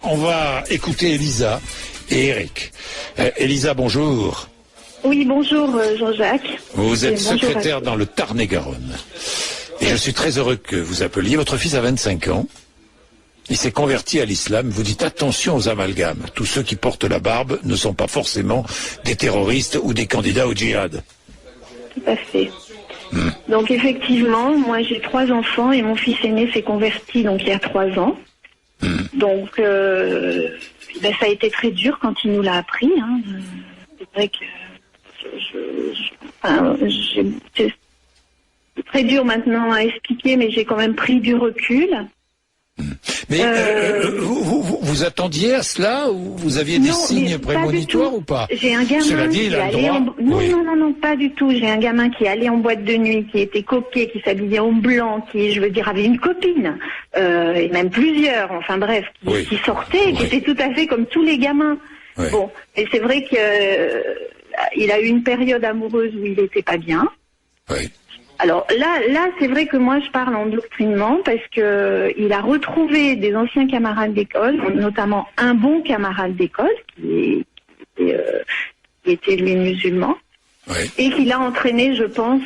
on va écouter Elisa et Eric. Elisa, bonjour. Oui, bonjour Jean-Jacques. Vous êtes secrétaire dans le Tarn-et-Garonne. Et je suis très heureux que vous appeliez. Votre fils a 25 ans. Il s'est converti à l'islam. Vous dites attention aux amalgames. Tous ceux qui portent la barbe ne sont pas forcément des terroristes ou des candidats au djihad. Tout à fait. Donc effectivement, moi j'ai 3 enfants et mon fils aîné s'est converti donc il y a 3 ans. Donc ça a été très dur quand il nous l'a appris. Hein. C'est vrai que c'est très dur maintenant à expliquer, mais j'ai quand même pris du recul. Mais vous attendiez à cela ou vous aviez des signes prémonitoires ou pas? J'ai un gamin qui allait non, pas du tout. J'ai un gamin qui allait en boîte de nuit, qui était coquet, qui s'habillait en blanc, qui, je veux dire, avait une copine, et même plusieurs, enfin bref, qui sortait, qui était tout à fait comme tous les gamins. Oui. Bon, et c'est vrai que il a eu une période amoureuse où il n'était pas bien. Oui. Alors là, c'est vrai que moi je parle en endoctrinement parce que il a retrouvé des anciens camarades d'école, notamment un bon camarade d'école qui était lui musulman, et qu'il a entraîné, je pense.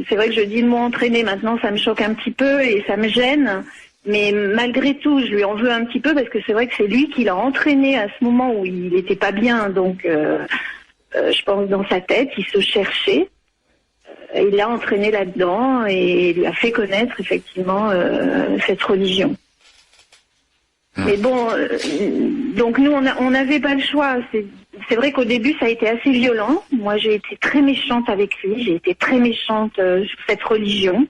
C'est vrai que je dis le mot entraîner maintenant, ça me choque un petit peu et ça me gêne, mais malgré tout, je lui en veux un petit peu parce que c'est vrai que c'est lui qui l'a entraîné à ce moment où il n'était pas bien, donc je pense dans sa tête, il se cherchait. Il l'a entraîné là-dedans et lui a fait connaître effectivement cette religion. Mais bon, donc nous on n'avait pas le choix. C'est vrai qu'au début ça a été assez violent. Moi j'ai été très méchante avec lui, j'ai été très méchante sur cette religion.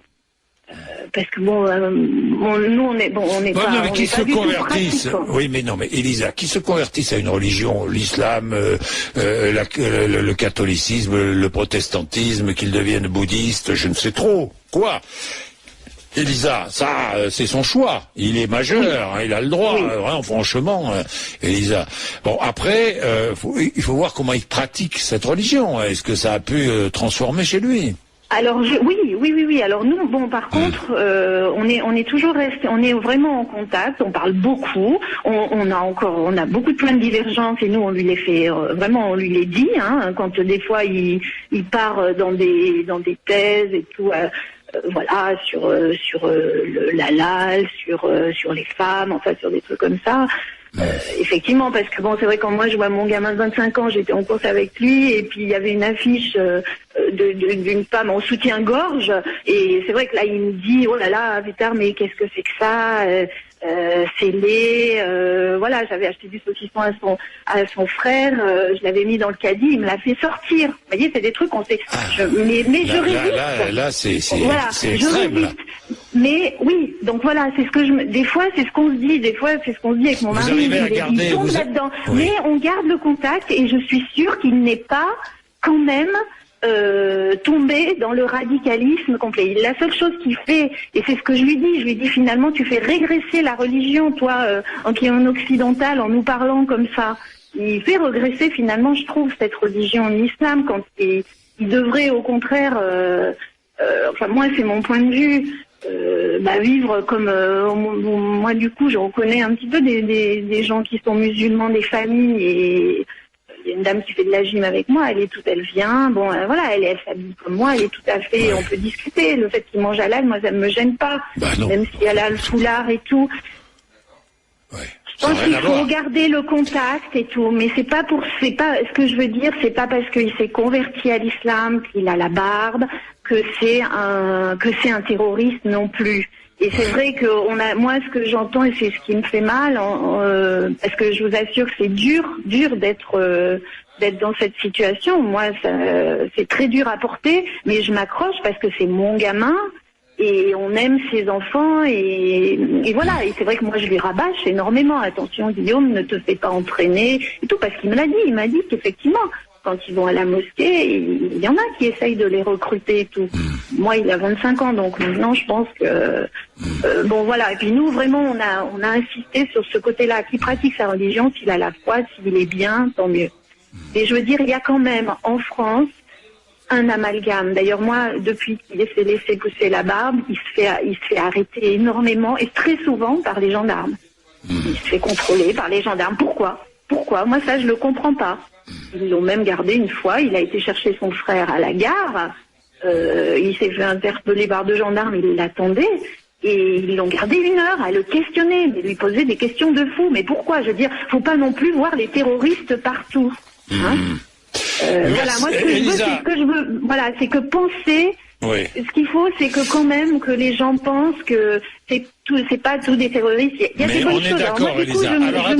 Parce que nous on n'est pas. Non, mais qui se convertissent. Oui, mais non, mais Elisa, qui se convertissent à une religion, l'islam, le catholicisme, le protestantisme, qu'ils deviennent bouddhistes, je ne sais trop quoi. Elisa, ça, c'est son choix. Il est majeur, hein, il a le droit. Hein, franchement, Elisa. Bon, après, il faut voir comment il pratique cette religion. Est-ce que ça a pu transformer chez lui? Alors oui. Alors nous, bon, par contre, on est toujours resté, on est vraiment en contact. On parle beaucoup. On a beaucoup de points de divergence et nous on lui les fait vraiment, on lui les dit. Hein, quand des fois il part dans des thèses et tout. Voilà, sur l'halal, sur les femmes, enfin sur des trucs comme ça. Effectivement, parce que bon, c'est vrai quand moi je vois mon gamin de 25 ans, j'étais en course avec lui et puis il y avait une affiche d'une femme en soutien-gorge et c'est vrai que là il me dit oh là là, putain, mais qu'est-ce que c'est que ça, c'est laid, voilà, j'avais acheté du saucisson à son frère, je l'avais mis dans le caddie, il me l'a fait sortir. Vous voyez, c'est des trucs qu'on sait. Mais je résiste. Là, c'est voilà, extrême. Là. Mais oui, donc voilà, c'est ce que des fois c'est ce qu'on se dit, avec mon mari, il tombe là-dedans. Oui. Mais on garde le contact et je suis sûre qu'il n'est pas quand même tombé dans le radicalisme complet. La seule chose qu'il fait, et c'est ce que je lui dis finalement tu fais régresser la religion, toi qui est un occidental, en nous parlant comme ça. Il fait régresser finalement, je trouve, cette religion, l'islam, quand il devrait au contraire, enfin moi c'est mon point de vue, vivre comme moi du coup je reconnais un petit peu des gens qui sont musulmans, des familles, et il y a une dame qui fait de la gym avec moi, elle vient, bon voilà, elle s'habille comme moi, elle est tout à fait, on peut discuter, le fait qu'il mange halal, moi ça ne me gêne pas, même si elle a le foulard et tout. Je pense qu'il faut garder le contact et tout, mais c'est pas ce que je veux dire, c'est pas parce qu'il s'est converti à l'islam, qu'il a la barbe, que c'est un terroriste non plus. Et c'est vrai que moi ce que j'entends, et c'est ce qui me fait mal, parce que je vous assure que c'est dur d'être dans cette situation. Moi c'est très dur à porter, mais je m'accroche parce que c'est mon gamin. Et on aime ses enfants et voilà. Et c'est vrai que moi je lui rabâche énormément. Attention Guillaume, ne te fais pas entraîner et tout, parce qu'il me l'a dit. Il m'a dit qu'effectivement, quand ils vont à la mosquée, il y en a qui essayent de les recruter et tout. Moi il a 25 ans, donc maintenant je pense que bon voilà. Et puis nous vraiment on a insisté sur ce côté-là, qui pratique sa religion, s'il a la foi, s'il est bien, tant mieux. Et je veux dire, il y a quand même en France un amalgame. D'ailleurs, moi, depuis qu'il s'est laissé pousser la barbe, il se fait arrêter énormément et très souvent par les gendarmes. Il se fait contrôler par les gendarmes. Pourquoi? Moi, ça, je le comprends pas. Ils l'ont même gardé une fois. Il a été chercher son frère à la gare. Il s'est fait interpeller par 2 gendarmes. Il l'attendait. Et ils l'ont gardé 1 heure à le questionner, lui poser des questions de fou. Mais pourquoi? Je veux dire, faut pas non plus voir les terroristes partout. Hein? Voilà, moi, ce que je veux, voilà, c'est que penser. Oui. Ce qu'il faut, c'est que quand même que les gens pensent que c'est pas tous des terroristes. Il y a des bonnes choses. On est d'accord, Elisa.